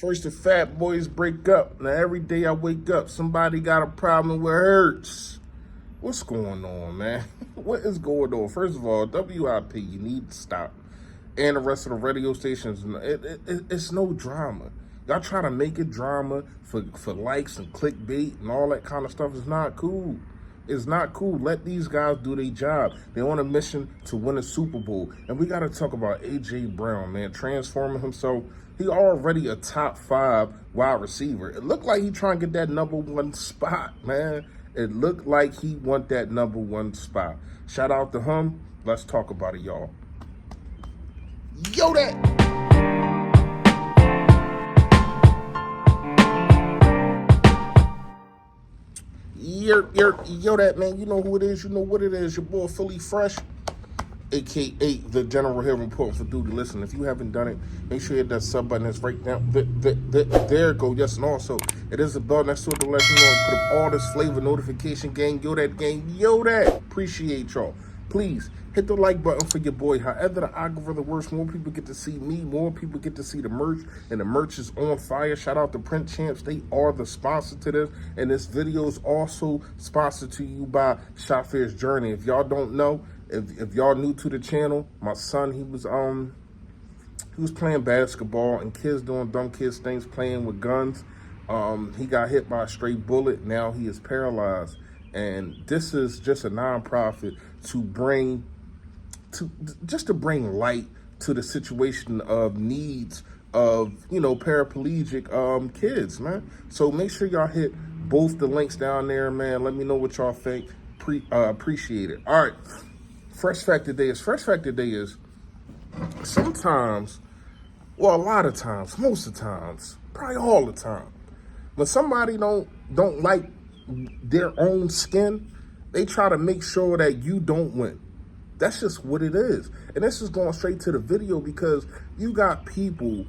First the fat boys break up. Now every day I wake up, somebody got a problem with hurts. What's going on, man? What is going on? First of all, WIP, you need to stop. And the rest of the radio stations, it's no drama. Y'all try to make it drama for likes and clickbait and all that kind of stuff. It's not cool. It's not cool. Let these guys do their job. They're on a mission to win a Super Bowl. And we got to talk about A.J. Brown, man, transforming himself. He already a top 5 wide receiver. It looked like he trying to get that #1 spot, man. It looked like he want that #1 spot. Shout out to him. Let's talk about it, y'all. Yo, that. Yo, that, man. You know who it is. You know what it is. Your boy, Philly Fresh, a.k.a. the General here reporting for duty. Listen, if you haven't done it, make sure you hit that sub button. That's right down. There it go. Yes, and also, it is a bell next to it to let you know. Put up all this flavor notification gang. Yo, that gang. Yo, that. Appreciate y'all. Please, hit the like button for your boy. However the algorithm works, more people get to see me, more people get to see the merch, and the merch is on fire. Shout out to Print Champs. They are the sponsor to this, and this video is also sponsored to you by Shafirs Journey. If y'all don't know, if y'all new to the channel, my son, he was playing basketball, and kids doing dumb kids things, playing with guns. He got hit by a stray bullet. Now he is paralyzed. And this is just a nonprofit to bring light to the situation of needs of, paraplegic kids, man. So make sure y'all hit both the links down there, man. Let me know what y'all think. Appreciate it. All right. Fresh fact today is sometimes, well, a lot of times, most of the times, probably all the time, when somebody don't like their own skin, they try to make sure that you don't win. That's just what it is. And this is going straight to the video because you got people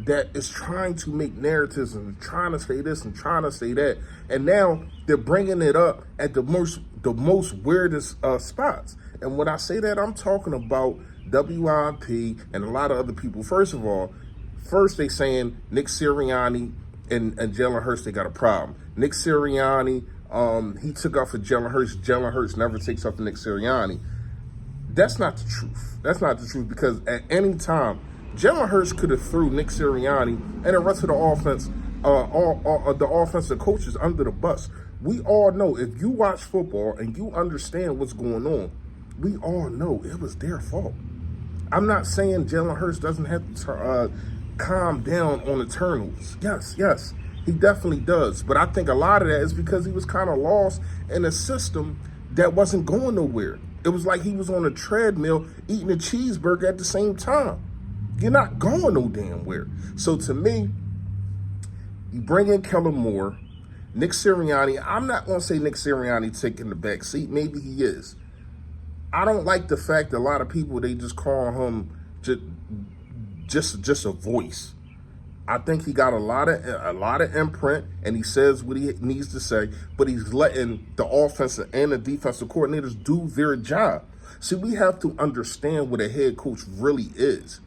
that is trying to make narratives and trying to say this and trying to say that, and now they're bringing it up at the most weirdest spots. And when I say that, I'm talking about WIP and a lot of other people. First of all, they saying Nick Sirianni and Jalen Hurts, they got a problem. Nick Sirianni, he took off for Jalen Hurts. Jalen Hurts never takes off for Nick Sirianni. That's not the truth. That's not the truth, because at any time, Jalen Hurts could have threw Nick Sirianni and the rest of the offense, the offensive coaches under the bus. We all know, if you watch football and you understand what's going on, we all know it was their fault. I'm not saying Jalen Hurts doesn't have to calm down on the turnovers. Yes, he definitely does. But I think a lot of that is because he was kind of lost in a system that wasn't going nowhere. It was like he was on a treadmill eating a cheeseburger at the same time. You're not going no damn where. So to me, you bring in Kellen Moore, Nick Sirianni. I'm not going to say Nick Sirianni taking the back seat. Maybe he is. I don't like the fact that a lot of people, they just call him just a voice. I think he got a lot of imprint, and he says what he needs to say, but he's letting the offensive and the defensive coordinators do their job. See, we have to understand what a head coach really is.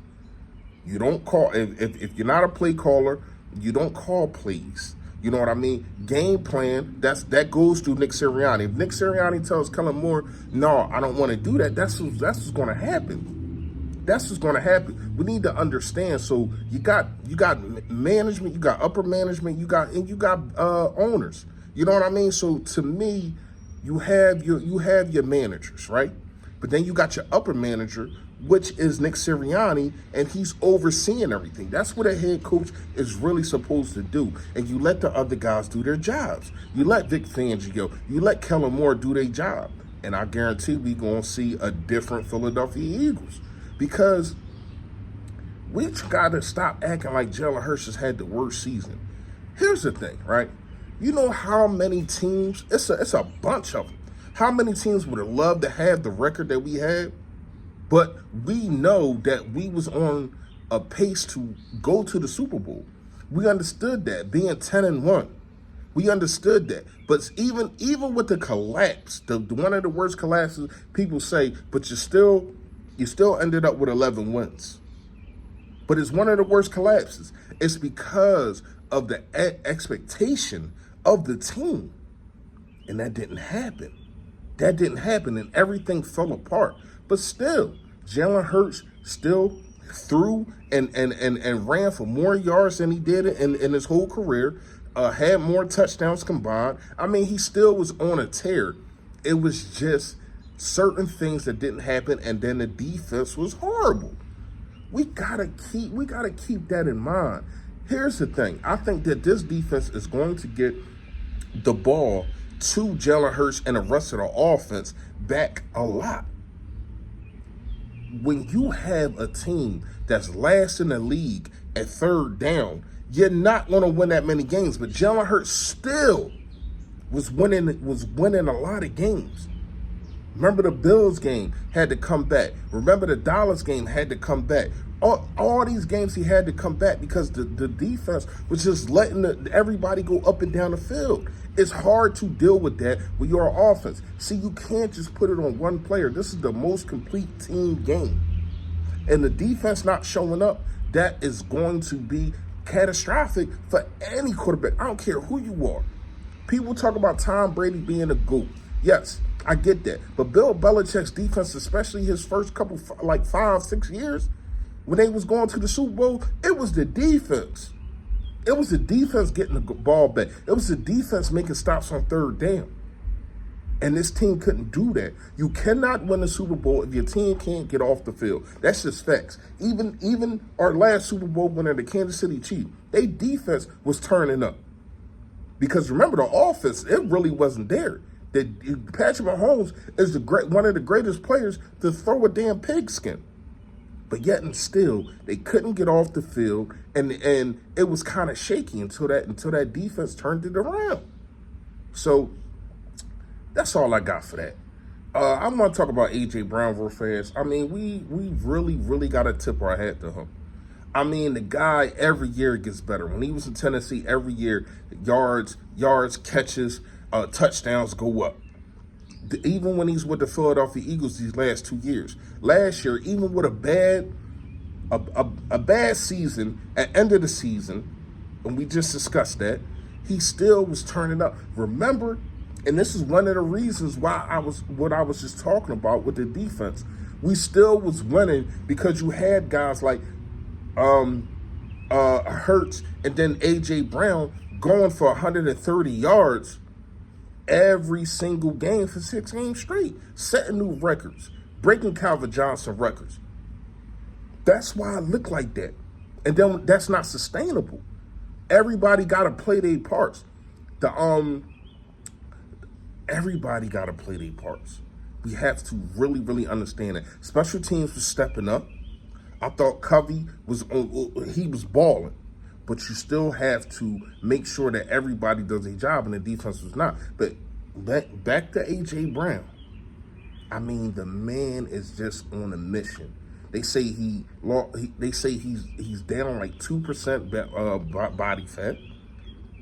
You don't call, if you're not a play caller, you don't call plays. You know what I mean? Game plan, that goes through Nick Sirianni. If Nick Sirianni tells Kellen Moore, no, I don't want to do that, that's what's going to happen. That's what's going to happen. We need to understand. So you got management, you got upper management, you got owners. You know what I mean? So to me, you have your managers, right? But then you got your upper manager, which is Nick Sirianni, and he's overseeing everything. That's what a head coach is really supposed to do. And you let the other guys do their jobs. You let Vic Fangio, you let Kellen Moore do their job. And I guarantee we're going to see a different Philadelphia Eagles. Because we got to stop acting like Jalen Hurts has had the worst season. Here's the thing, right? You know how many teams, it's a bunch of them. How many teams would have loved to have the record that we had? But we know that we was on a pace to go to the Super Bowl. We understood that, being 10-1. We understood that. But even with the collapse, the one of the worst collapses, people say, but you still ended up with 11 wins. But it's one of the worst collapses. It's because of the expectation of the team. And that didn't happen. That didn't happen, and everything fell apart. But still, Jalen Hurts still threw and ran for more yards than he did in his whole career, had more touchdowns combined. I mean, he still was on a tear. It was just certain things that didn't happen, and then the defense was horrible. We gotta keep that in mind. Here's the thing. I think that this defense is going to get the ball to Jalen Hurts and the rest of the offense back a lot. When you have a team that's last in the league at third down, you're not going to win that many games. But Jalen Hurts still was winning a lot of games. Remember the Bills game had to come back. Remember the Dallas game had to come back. All these games he had to come back because the defense was just letting everybody go up and down the field. It's hard to deal with that with your offense. See, you can't just put it on one player. This is the most complete team game. And the defense not showing up, that is going to be catastrophic for any quarterback. I don't care who you are. People talk about Tom Brady being a GOAT. Yes, I get that. But Bill Belichick's defense, especially his first couple, like 5-6 years, when they was going to the Super Bowl, it was the defense. It was the defense getting the ball back. It was the defense making stops on third down. And this team couldn't do that. You cannot win the Super Bowl if your team can't get off the field. That's just facts. Even our last Super Bowl winner, the Kansas City Chiefs, their defense was turning up. Because remember, the offense, it really wasn't there. Patrick Mahomes is one of the greatest players to throw a damn pigskin. But yet and still, they couldn't get off the field, and it was kind of shaky until that defense turned it around. So that's all I got for that. I'm going to talk about A.J. Brown real fast. I mean, we really got to tip our hat to him. I mean, the guy every year gets better. When he was in Tennessee, every year, yards, catches, touchdowns go up. Even when he's with the Philadelphia Eagles these last 2 years. Last year, even with a bad season at end of the season, and we just discussed that, he still was turning up. Remember, and this is one of the reasons why I was just talking about with the defense. We still was winning because you had guys like Hurts and then A.J. Brown going for 130 yards every single game for 6 games straight, setting new records, breaking Calvin Johnson records. That's why it looked like that. And then that's not sustainable. Everybody got to play their parts. Everybody got to play their parts. We have to really understand that. Special teams were stepping up. I thought Covey was balling. But you still have to make sure that everybody does their job, and the defense was not. But back to A.J. Brown. I mean, the man is just on a mission. They say he's down like 2% body fat.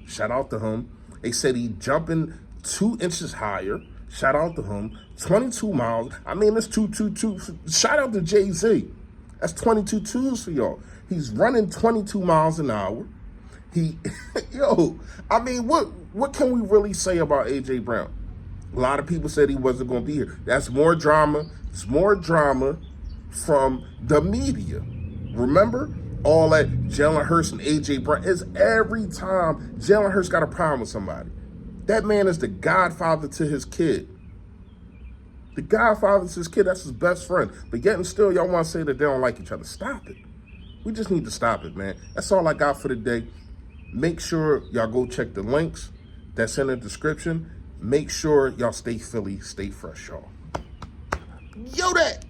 Shout out to him. They said he jumping 2 inches higher. Shout out to him. 22 miles. I mean, that's 222. Shout out to Jay-Z. That's 22 twos for y'all. He's running 22 miles an hour. I mean, what can we really say about A.J. Brown? A lot of people said he wasn't going to be here. That's more drama. It's more drama from the media. Remember? All that Jalen Hurts and A.J. Brown is every time Jalen Hurts got a problem with somebody. That man is the godfather to his kid. The godfather to his kid, that's his best friend. But yet and still, y'all want to say that they don't like each other. Stop it. We just need to stop it, man. That's all I got for today. Make sure y'all go check the links that's in the description. Make sure y'all stay Philly, stay fresh, y'all. Yo, that.